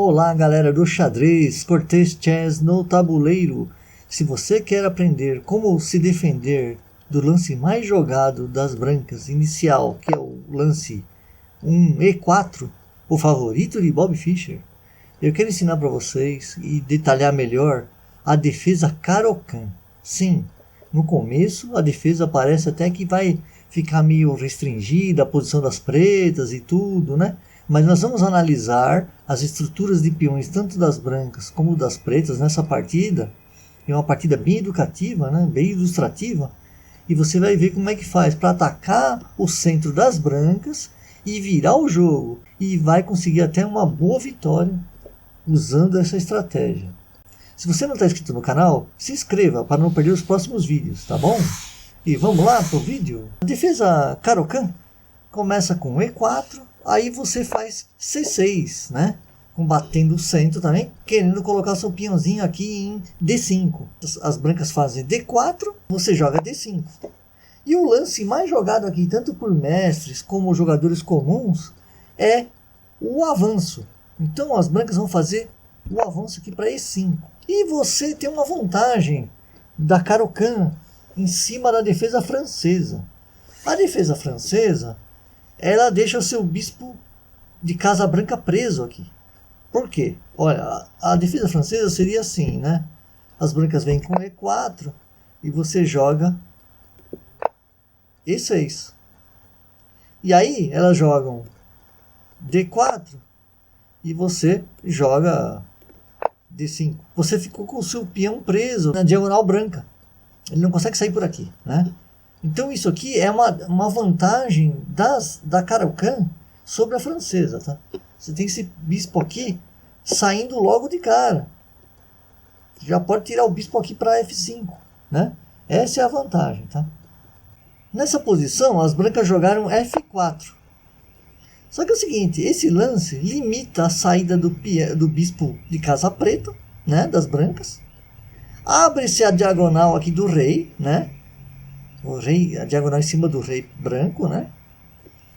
Olá galera do xadrez, Cortez Chess no tabuleiro. Se você quer aprender como se defender do lance mais jogado das brancas inicial, que é o lance E4, o favorito de Bob Fischer, eu quero ensinar para vocês e detalhar melhor a defesa Caro-Kann. Sim, no começo a defesa parece até que vai ficar meio restringida, a posição das pretas e tudo, né? Mas nós vamos analisar as estruturas de peões, tanto das brancas como das pretas, nessa partida. É uma partida bem educativa, né? Bem ilustrativa. E você vai ver como é que faz para atacar o centro das brancas e virar o jogo. E vai conseguir até uma boa vitória usando essa estratégia. Se você não está inscrito no canal, se inscreva para não perder os próximos vídeos, tá bom? E vamos lá para o vídeo. A defesa Caro-Kann começa com E4. Aí você faz C6, né? Combatendo o centro também, querendo colocar seu peãozinho aqui em D5. As brancas fazem D4, você joga D5. E o lance mais jogado aqui, tanto por mestres como jogadores comuns, é o avanço. Então as brancas vão fazer o avanço aqui para E5. E você tem uma vantagem da Caro-Kann em cima da defesa francesa. A defesa francesa, ela deixa o seu bispo de casa branca preso aqui. Por quê? Olha, a defesa francesa seria assim, né? As brancas vêm com E4 e você joga E6. E aí elas jogam D4 e você joga D5. Você ficou com o seu peão preso na diagonal branca. Ele não consegue sair por aqui, né? Então isso aqui é uma vantagem da Caro-Kann sobre a francesa, tá? Você tem esse bispo aqui saindo logo de cara. Já pode tirar o bispo aqui para F5, né? Essa é a vantagem, tá? Nessa posição, as brancas jogaram F4. Só que é o seguinte, esse lance limita a saída do bispo de casa preta, né? Das brancas. Abre-se a diagonal aqui do rei, né? O rei, a diagonal em cima do rei branco, né?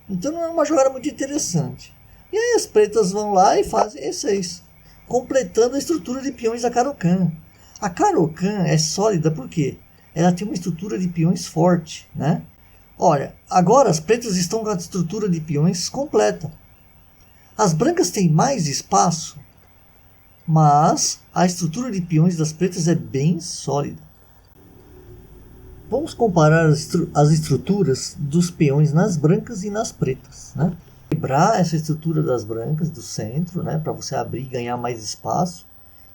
Então não é uma jogada muito interessante. E aí as pretas vão lá e fazem E6, completando a estrutura de peões da Caro-Kann. A Caro-Kann é sólida porque ela tem uma estrutura de peões forte, né? Olha, agora as pretas estão com a estrutura de peões completa. As brancas têm mais espaço, mas a estrutura de peões das pretas é bem sólida. Vamos comparar as estruturas dos peões nas brancas e nas pretas, né? Quebrar essa estrutura das brancas do centro, né? Para você abrir e ganhar mais espaço.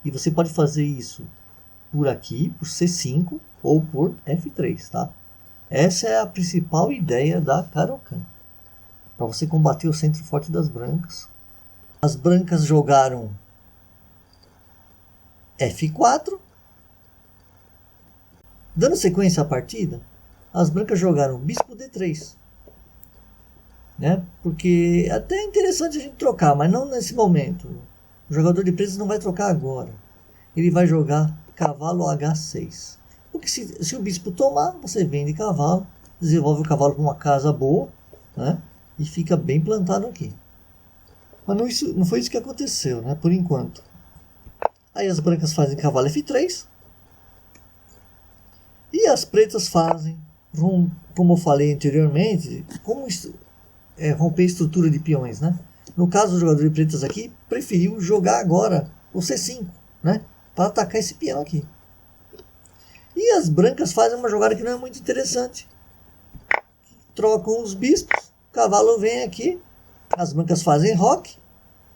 E você pode fazer isso por aqui, por C5 ou por F3, tá? Essa é a principal ideia da Caro-Kann, para você combater o centro forte das brancas. As brancas jogaram F4. Dando sequência à partida, as brancas jogaram bispo D3. Né? Porque até é interessante a gente trocar, mas não nesse momento. O jogador de pretas não vai trocar agora. Ele vai jogar cavalo H6. Porque se o bispo tomar, você vende cavalo, desenvolve o cavalo para uma casa boa, né? E fica bem plantado aqui. Mas não foi isso que aconteceu, né? Por enquanto. Aí as brancas fazem cavalo F3. E as pretas fazem, como eu falei anteriormente, romper a estrutura de peões, né? No caso do jogador de pretas aqui, preferiu jogar agora o C5, né? Para atacar esse peão aqui. E as brancas fazem uma jogada que não é muito interessante. Trocam os bispos, o cavalo vem aqui, as brancas fazem roque,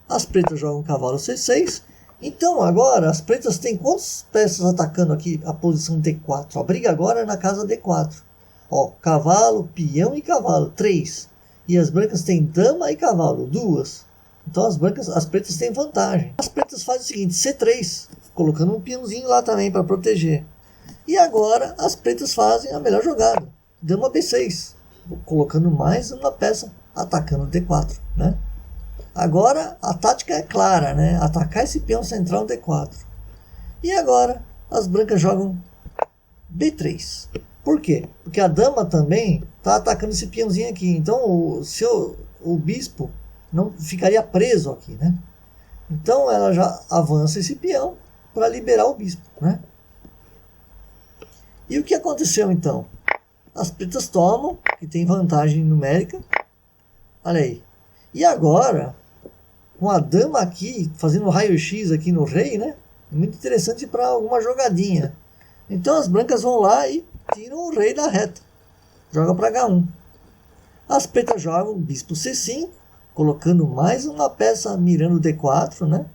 as pretas jogam cavalo C6. Então agora as pretas têm quantas peças atacando aqui a posição D4? A briga agora é na casa D4. Ó, cavalo, peão e cavalo, 3. E as brancas têm dama e cavalo, 2. Então as pretas têm vantagem. As pretas fazem o seguinte, C3, colocando um peãozinho lá também para proteger. E agora as pretas fazem a melhor jogada, dama B6, colocando mais uma peça atacando D4, né? Agora a tática é clara, né? Atacar esse peão central D4. E agora as brancas jogam B3. Por quê? Porque a dama também está atacando esse peãozinho aqui. Então o bispo não ficaria preso aqui, né? Então ela já avança esse peão para liberar o bispo, né? E o que aconteceu então? As pretas tomam, que tem vantagem numérica. Olha aí. E agora, com a dama aqui, fazendo raio-x aqui no rei, né? Muito interessante para alguma jogadinha. Então as brancas vão lá e tiram o rei da reta. Joga para H1. As pretas jogam bispo C5, colocando mais uma peça mirando D4, né?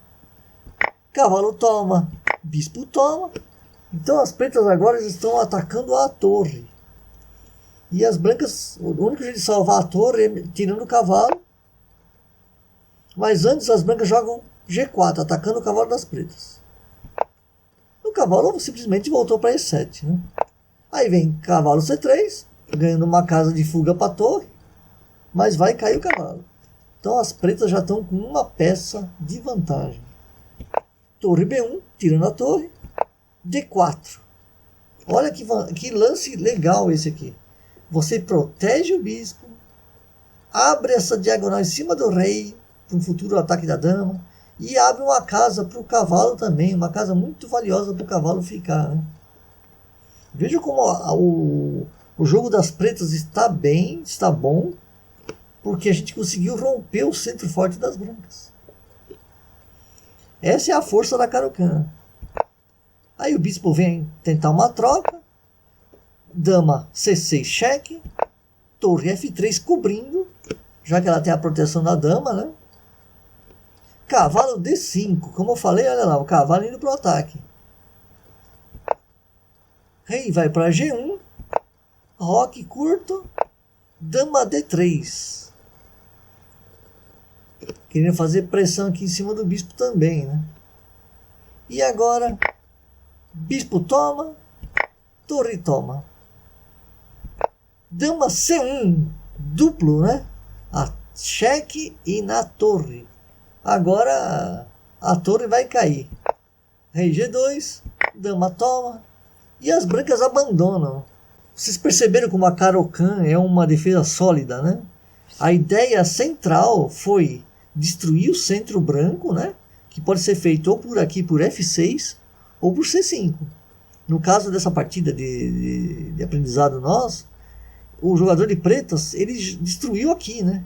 Cavalo toma, bispo toma. Então as pretas agora estão atacando a torre. E as brancas, o único jeito de salvar a torre é tirando o cavalo. Mas antes as brancas jogam G4, atacando o cavalo das pretas. O cavalo simplesmente voltou para E7, né? Aí vem cavalo C3, ganhando uma casa de fuga para a torre. Mas vai cair o cavalo. Então as pretas já estão com uma peça de vantagem. Torre B1, tirando a torre. D4. Olha que lance legal esse aqui. Você protege o bispo, abre essa diagonal em cima do rei para um futuro ataque da dama e abre uma casa para o cavalo também, uma casa muito valiosa para o cavalo ficar, né? Veja como o jogo das pretas está bem, está bom, porque a gente conseguiu romper o centro forte das brancas. Essa é a força da Caro-Kann. Aí o bispo vem tentar uma troca. Dama C6 cheque. Torre F3 cobrindo, já que ela tem a proteção da dama, né? Cavalo D5. Como eu falei, olha lá, o cavalo indo para o ataque. Rei vai para G1. Roque curto. Dama D3. Querendo fazer pressão aqui em cima do bispo também, né? E agora, bispo toma, torre toma. Dama C1, duplo, né? A cheque e na torre. Agora a torre vai cair. Rei G2, dama toma. E as brancas abandonam. Vocês perceberam como a Caro-Kann é uma defesa sólida, né? A ideia central foi destruir o centro branco, né? Que pode ser feito ou por aqui por F6 ou por C5. No caso dessa partida de aprendizado nosso, o jogador de pretas, ele destruiu aqui, né?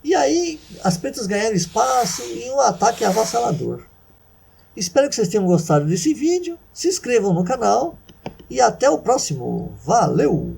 E aí as pretas ganharam espaço e um ataque avassalador. Espero que vocês tenham gostado desse vídeo. Se inscrevam no canal e até o próximo. Valeu!